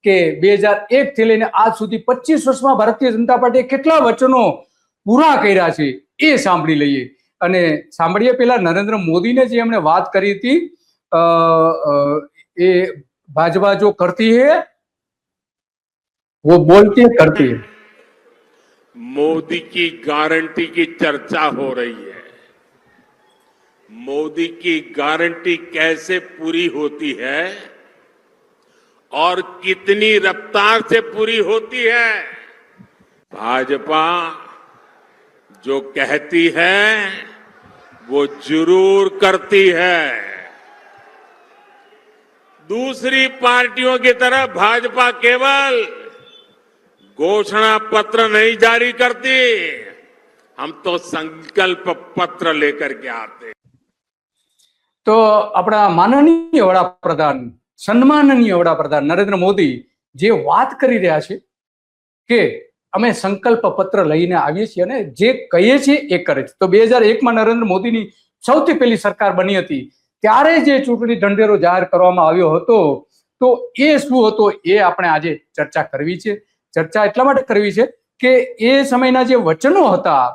કે 2001 થી લઈને આજ સુધી 25 વર્ષમાં ભારતીય જનતા પાર્ટીએ કેટલા વચનો પૂરા કર્યા છે એ સાંભળી લઈએ. અને સાંભળીએ પહેલા નરેન્દ્ર મોદીને જે એમણે વાત કરી હતી, એ भाजपा जो करती है वो बोलती है करती है। मोदी की गारंटी की चर्चा हो रही है। मोदी की गारंटी कैसे पूरी होती है और कितनी रफ्तार से पूरी होती है। भाजपा जो कहती है वो जरूर करती है। दूसरी पार्टियों की तरह भाजपा केवल घोषणा पत्र नहीं जारी करती, हम तो संकल्प पत्र लेकर के आते। तो अपना माननीय वडाप्रधान, सन्माननीय वडाप्रधान नरेंद्र मोदी जे बात करी रह्या छे के अमे संकल्प पत्र लईने आवीए छीए अने जे कहीए छीए ए करे छे। तो 2001 में नरेंद्र मोदीनी सौथी पहेली सरकार बनी हती त्यारे जे चूंटणी ढंढेरो जाहेर करवामां आव्यो हतो तो ए शुं हतो ए आपणे आजे चर्चा करवी छे। चर्चा એટલા માટે કરવી છે કે એ સમયના જે વચનો હતા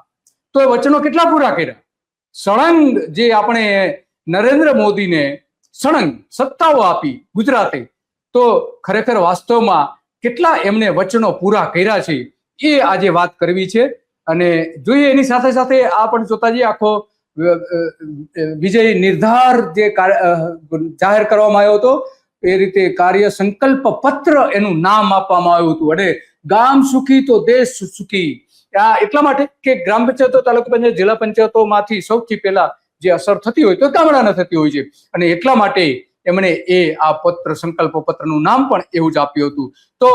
તો એ વચનો કેટલા પૂરા કર્યા। સળંગ જે આપણે નરેન્દ્ર મોદીને સળંગ સત્તાઓ આપી ગુજરાતે તો ખરેખર વાસ્તવમાં કેટલા એમને વચનો પૂરા કર્યા છે એ આજે વાત કરવી છે। અને જોઈએ એની સાથે સાથે આ પણ જોતા જઈએ આખો વિજય નિર્ધાર જે જાહેર કરવામાં આવ્યો હતો એ રીતે કાર્ય સંકલ્પ પત્ર એનું નામ આપવામાં આવ્યું હતું। અને ગામ સુખી તો દેશ સુખી એટલા માટે કે ગ્રામ પંચાયતો તાલુકા પંચાયત જિલ્લા પંચાયતોમાંથી સૌથી પહેલા જે અસર થતી હોય તો ગામડાને થતી હોય છે અને એટલા માટે એમણે એ આ પત્ર સંકલ્પ પત્રનું નામ પણ એવું જ આપ્યું હતું। તો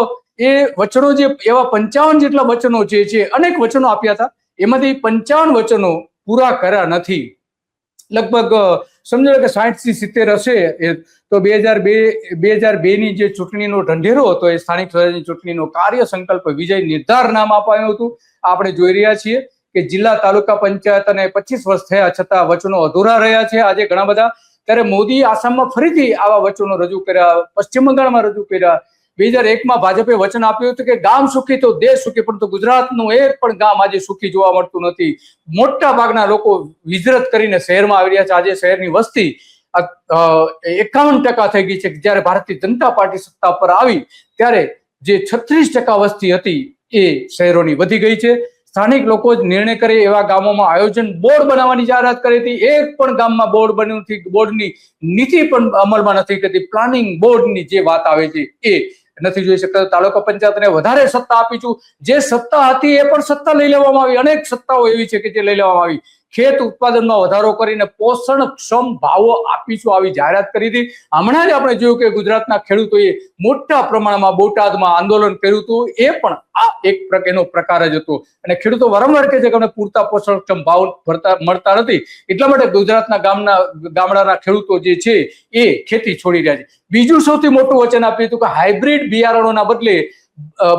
એ વચનો જે એવા 55 જેટલા વચનો છે અનેક વચનો આપ્યા હતા એમાંથી 55 વચનો પૂરા કર્યા નથી। લગભગ સમજો કે 60 થી 70 હશે। તો 2002 ની જે ચૂંટણીનો ઢંઢેરો હતો એ સ્થાનિક સ્વરાજની ચૂંટણીનો કાર્ય સંકલ્પ વિજય નિર્ધાર નામ અપાયું હતું। આપણે જોઈ રહ્યા છીએ કે જિલ્લા તાલુકા પંચાયત અને 25 વર્ષ થયા છતાં વચનો અધૂરા રહ્યા છે આજે ઘણા બધા। ત્યારે મોદી આસામમાં ફરીથી આવા વચનો રજૂ કર્યા, પશ્ચિમ બંગાળમાં રજૂ કર્યા। 2001 માં ભાજપે વચન આપ્યું હતું કે ગામ સુખી તો દેશ સુખી, પરંતુ ગુજરાતનું એક પણ ગામ આજે સુખી જોવા મળતું નથી। મોટા ભાગના લોકો હિજરત કરીને શહેરમાં આવી રહ્યા છે। આજે શહેરની વસ્તી 51% થઈ ગઈ છે। જ્યારે ભારતીય જનતા પાર્ટી સત્તા પર આવી ત્યારે જે 36% વસ્તી હતી એ શહેરોની વધી ગઈ છે। સ્થાનિક લોકો જ નિર્ણય કરે એવા ગામોમાં આયોજન બોર્ડ બનાવવાની જાહેરાત કરી હતી। એક પણ ગામમાં બોર્ડ બન્યું નથી, બોર્ડની નીતિ પણ અમલમાં નથી કરતી। પ્લાનિંગ બોર્ડની જે વાત આવે છે એ નથી જોઈ શકતા। તાલુકા પંચાયતને વધારે સત્તા આપીશું, જે સત્તા હતી એ પણ સત્તા લઈ લેવામાં આવી। અનેક સત્તાઓ એવી છે કે જે લઈ લેવામાં આવી। ખેત ઉત્પાદનમાં વધારો કરીને પોષણક્ષમ ભાવો આપીશું આવી જાહેરાત કરી હતી। હમણાં જ આપણે જોયું કે ગુજરાતના ખેડૂતોએ મોટા પ્રમાણમાં બોટાદમાં આંદોલન કર્યું હતું, એ પણ આ એક એનો પ્રકાર જ હતો। અને ખેડૂતો વારંવાર કહે છે કે અમને પૂરતા પોષણક્ષમ ભાવ મળતા નથી, એટલા માટે ગુજરાતના ગામડાના ખેડૂતો જે છે એ ખેતી છોડી રહ્યા છે। બીજું સૌથી મોટું વચન આપ્યું હતું કે હાઇબ્રિડ બિયારણોના બદલે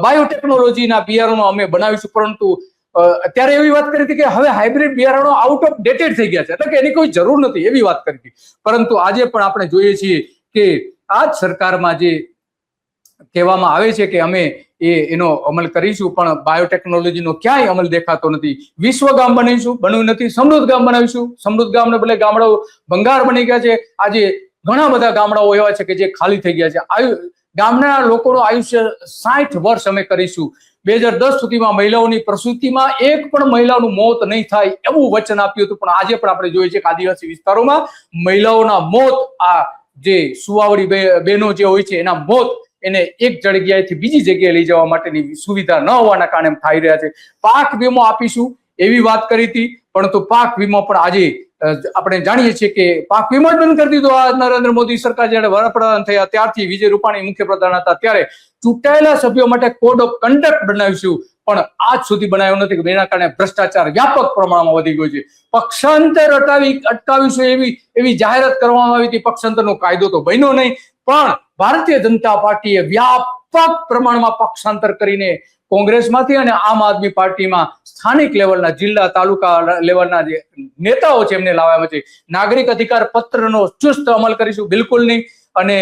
બાયોટેકનોલોજીના બિયારણો અમે બનાવીશું, પરંતુ અત્યારે એવી વાત કરી હતી કે હવે હાઇબ્રિડ બિયારણો આઉટ ઓફ ડેટેડ થઈ ગયા છે, એટલે કે એની કોઈ જરૂર નથી એવી વાત કરી હતી। પરંતુ આજે પણ આપણે જોઈએ છીએ કે આ જ સરકારમાં જે કહેવામાં આવે છે કે અમે એનો અમલ કરીશું પણ બાયોટેકનોલોજીનો ક્યાંય અમલ દેખાતો નથી। વિશ્વ ગામ બનીશું, બન્યું નથી। સમૃદ્ધ ગામ બનાવીશું, સમૃદ્ધ ગામને બદલે ગામડાઓ ભંગાર બની ગયા છે। આજે ઘણા બધા ગામડાઓ એવા છે કે જે ખાલી થઈ ગયા છે। ગામના લોકોનું આયુષ્ય 60 વર્ષ અમે કરીશું। 2010 સુધીમાં મહિલાઓની પ્રસૂતિમાં એક પણ મહિલાનું મોત નહીં થાય એવું વચન આપ્યું હતું, પણ આજે પણ આપણે જોઈએ છીએ કે આદિવાસી વિસ્તારોમાં મહિલાઓના મોત, આ જે સુવાવડી બહેનો જે હોય છે એના મોત એને એક જગ્યાએથી બીજી જગ્યાએ લઈ જવા માટેની સુવિધા ન હોવાના કારણે થઈ રહ્યા છે। પાક વીમો આપીશું એવી વાત કરી હતી, પરંતુ પાક વીમો પણ આજે આપણે જાણીએ છીએ કે પાક વીમો જ બંધ કરી દીધો। આ નરેન્દ્ર મોદી સરકાર જ્યારે વડાપ્રધાન થયા ત્યારથી વિજય રૂપાણી મુખ્યપ્રધાન હતા ત્યારે ચૂંટાયેલા સભ્યો માટે કોડ ઓફ કન્ડક્ટ બનાવીશું, પણ આજ સુધી બનાવ્યો નથી। એના કારણે ભ્રષ્ટાચાર વ્યાપક પ્રમાણમાં વધી ગયો છે। પક્ષાંતર અટકાવીશું એવી જાહેરાત કરવામાં આવી હતી। પક્ષાંતરનો કાયદો તો બન્યો નહીં, પણ ભારતીય જનતા પાર્ટીએ વ્યાપક પ્રમાણમાં પક્ષાંતર કરીને કોંગ્રેસમાંથી અને આમ આદમી પાર્ટીમાં સ્થાનિક લેવલના જિલ્લા તાલુકા લેવલના જે નેતાઓ છે એમને લાવ્યા છે। નાગરિક અધિકાર પત્રનો ચુસ્ત અમલ કરીશું, બિલકુલ નહીં। અને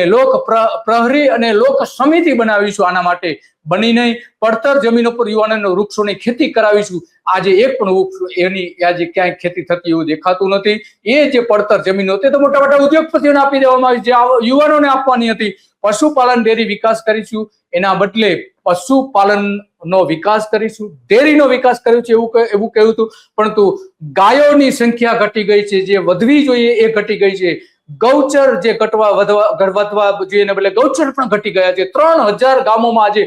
પ્રહરી અને લોક સમિતિ બનાવીશું. આના માટે બની નહીં પડતર જમીનો પર યુવાનોને વૃક્ષોની ખેતી કરાવીશું. આજે એક પણ વૃક્ષ એની આજે ક્યાંય ખેતી થતી એવું દેખાતું નથી. એ જે પડતર જમીનો તે તો મોટા મોટા ઉદ્યોગપતિઓને આપી દેવામાં આવી, જે યુવાનોને આપવાની હતી. પશુપાલન ડેરી વિકાસ કરીશું, એના બદલે પશુપાલનનો વિકાસ કરીશું, ડેરીનો વિકાસ કર્યો છે એવું કહ્યું હતું. પરંતુ ગાયોની સંખ્યા ઘટી ગઈ છે, જે વધવી જોઈએ એ ઘટી ગઈ છે. ગૌચર જે વધવા જોઈએ ને બદલે ગૌચર પણ ઘટી ગયા છે. 3000 ગામોમાં આજે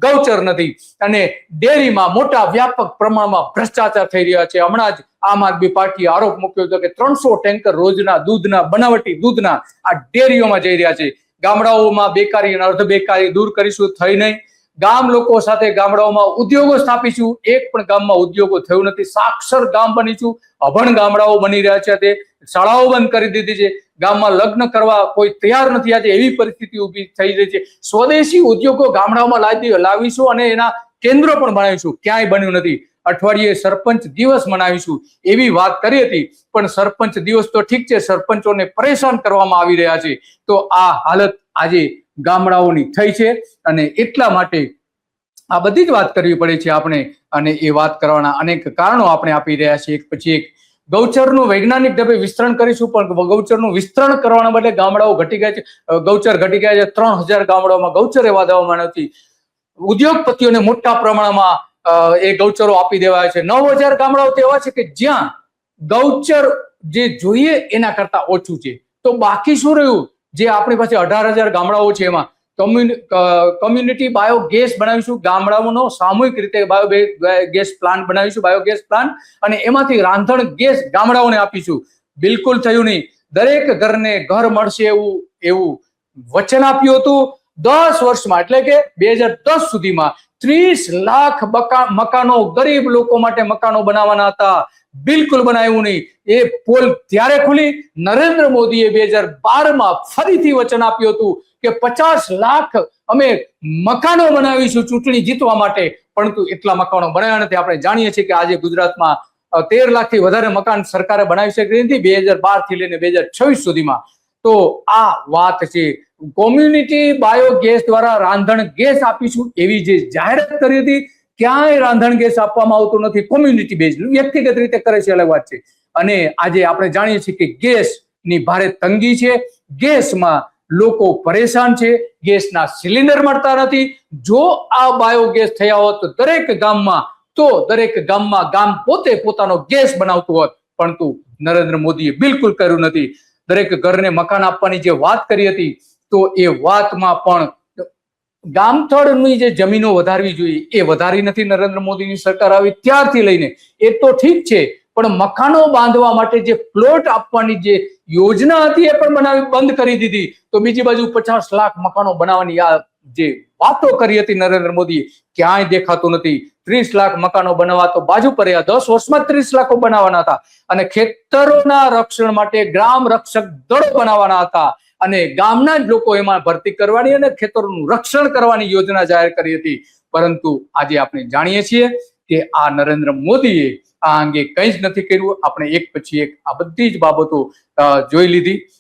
ગૌચર નથી. અને ડેરીમાં મોટા વ્યાપક પ્રમાણમાં ભ્રષ્ટાચાર થઈ રહ્યા છે. હમણાં જ આમ આદમી પાર્ટીએ આરોપ મૂક્યો હતો કે 300 ટેન્કર રોજના દૂધના, બનાવટી દૂધના આ ડેરીઓમાં જઈ રહ્યા છે. ગામડાઓમાં બેકારી અને અર્ધ બેકારી દૂર કરીશું, થઈ નહીં. ગામ લોકો સાથે ગામડાઓમાં ઉદ્યોગો સ્થાપીશું. એક પણ ગામમાં ઉદ્યોગો થયું નથી. સાક્ષર ગામ બનીશું. અભણ ગામડાઓ બની રહ્યા છે. તે શાળાઓ બંધ કરી દીધી છે. ગામમાં લગ્ન કરવા કોઈ તૈયાર નથી. આજે એવી પરિસ્થિતિ ઊભી થઈ રહી છે. સ્વદેશી ઉદ્યોગો ગામડાઓમાં લાવીશું અને એના કેન્દ્રો પણ બનાવીશું. ક્યાંય બન્યું નથી. અઠવાડિયે સરપંચ દિવસ મનાવીશું એવી વાત કરી હતી, પણ સરપંચ દિવસ તો ઠીક છે, સરપંચોને પરેશાન કરવામાં આવી રહ્યા છે. તો આ હાલત આજે ગામડાઓની થઈ છે. અને એટલા માટે આ બધી જ વાત કરવી પડે છે આપણે. અને એ વાત કરવાના અનેક કારણો આપણે આપી રહ્યા છીએ. એક પછી એક ગૌચરનું વૈજ્ઞાનિક ઢબે વિસ્તરણ કરીશું, પણ ગૌચરનું વિસ્તરણ કરવાના બદલે ગામડાઓ ઘટી ગયા છે. ગૌચર ઘટી ગયા છે. 3000 ગામડાઓમાં ગૌચર એવા દેવામાં નથી. ઉદ્યોગપતિઓને મોટા પ્રમાણમાં એ ગૌચરો આપી દેવાય છે. 9000 ગામડાઓ તો એવા છે કે જ્યાં ગૌચર જે જોઈએ એના કરતા ઓછું છે. તો બાકી શું રહ્યું? જે આપણી પાસે 18000 ગામડાઓ છે એમાં કમ્યુનિટી બાયોગેસ બનાવીશું. ગામડાઓનો સામૂહિક રીતે બાયોગેસ પ્લાન્ટ બનાવીશું, બાયોગેસ પ્લાન્ટ, અને એમાંથી રાંધણ ગેસ ગામડાઓને આપીશું. બિલકુલ થયું નહીં. દરેક ઘરને ઘર મળશે એવું વચન આપ્યું હતું. 10 વર્ષમાં એટલે કે 2010 સુધીમાં 30 લાખ મકાનો ગરીબ લોકો માટે મકાનો બનાવવાના હતા. બિલકુલ બનાવ્યું નહીં. એ પોલ ત્યારે ખુલી. નરેન્દ્ર મોદીએ 2012માં ફરીથી વચન આપ્યું હતું કે 50 લાખ અમે મકાનો બનાવીશું ચૂંટણી જીતવા માટે, પરંતુ એટલા મકાનો બનાવ્યા નથી. આપણે જાણીએ છીએ કે આજે ગુજરાતમાં 13 લાખથી વધારે મકાન સરકારે બનાવી શકી નથી 2012 થી લઈને 2026 સુધીમાં. તો આ વાત છે. કોમ્યુનિટી બાયોગેસ દ્વારા રાંધણ ગેસ આપીશું એવી જે જાહેરાત કરી હતી, ક્યાંય રાંધણ ગેસ આપવામાં આવતો નથી. કોમ્યુનિટી બેઝ વ્યક્તિગત રીતે કરે છે, અલગ વાત છે. અને આજે આપણે જાણીએ છીએ કે ગેસની ભારે તંગી છે. ગેસમાં લોકો પરેશાન છે. ગેસના સિલિન્ડર મળતા નથી. જો આ બાયોગેસ થયા હોત તો દરેક ગામમાં ગામ પોતે પોતાનો ગેસ બનાવતું હોત, પરંતુ નરેન્દ્ર મોદીએ બિલકુલ કર્યું નથી. દરેક ઘરને મકાન આપવાની જે વાત કરી હતી, તો એ વાતમાં પણ ગામથળની જે જમીનો વધારવી જોઈએ એ વધારી નથી. નરેન્દ્ર મોદીની સરકાર આવી ત્યારથી લઈને એ તો ઠીક છે, પણ મકાનો બાંધવા માટે જે પ્લોટ આપવાની જે યોજના હતી એ પણ બંધ કરી દીધી. તો બીજી બાજુ 50 લાખ મકાનો બનાવવાની આ જે વાતો કરી હતી નરેન્દ્ર મોદીએ, ક્યાંય દેખાતું નથી. 30 લાખ મકાનો બનાવવા તો બાજુ પર 10 વર્ષમાં 30 લાખો બનાવવાના હતા. અને ખેતરોના રક્ષણ માટે ગ્રામ રક્ષક દળો બનાવવાના હતા. અને ગામના જ લોકો એમાં ભરતી કરવાની અને ખેતરોનું રક્ષણ કરવાની યોજના જાહેર કરી હતી. પરંતુ આજે આપણે જાણીએ છીએ કે આ નરેન્દ્ર મોદીએ આ અંગે કંઈ જ નથી કર્યું. આપણે એક પછી એક આ બધી જ બાબતો જોઈ લીધી.